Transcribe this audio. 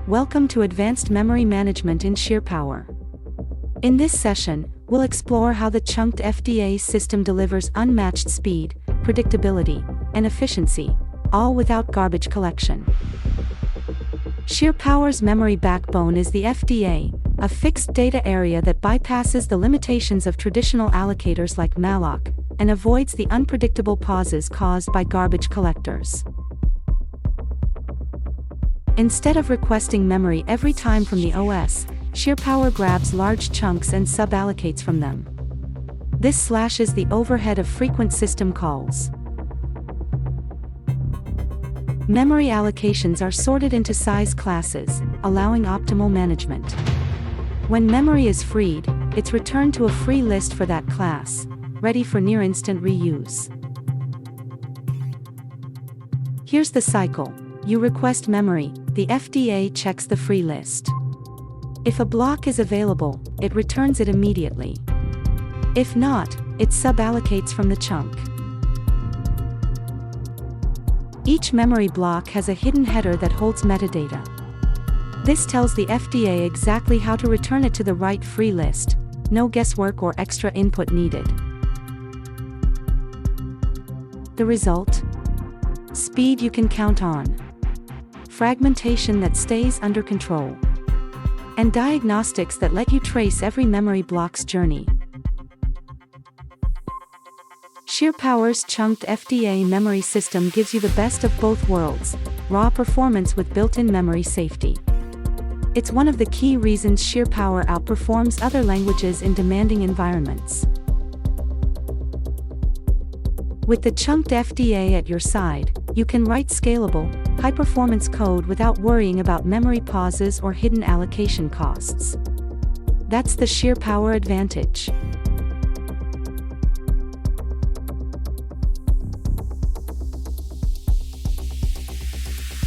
Welcome to Advanced Memory Management in SheerPower. In this session, we'll explore how the Chunked FDA system delivers unmatched speed, predictability, and efficiency, all without garbage collection. SheerPower's memory backbone is the FDA, a fixed data area that bypasses the limitations of traditional allocators like malloc, and avoids the unpredictable pauses caused by garbage collectors. Instead of requesting memory every time from the OS, SheerPower grabs large chunks and sub-allocates from them. This slashes the overhead of frequent system calls. Memory allocations are sorted into size classes, allowing optimal management. When memory is freed, it's returned to a free list for that class, ready for near-instant reuse. Here's the cycle. You request memory, the FDA checks the free list. If a block is available, it returns it immediately. If not, it sub-allocates from the chunk. Each memory block has a hidden header that holds metadata. This tells the FDA exactly how to return it to the right free list, no guesswork or extra input needed. The result? Speed you can count on. Fragmentation that stays under control. And diagnostics that let you trace every memory block's journey. SheerPower's Chunked FDA memory system gives you the best of both worlds, raw performance with built-in memory safety. It's one of the key reasons SheerPower outperforms other languages in demanding environments. With the Chunked FDA at your side, you can write scalable, high-performance code without worrying about memory pauses or hidden allocation costs. That's the SheerPower advantage.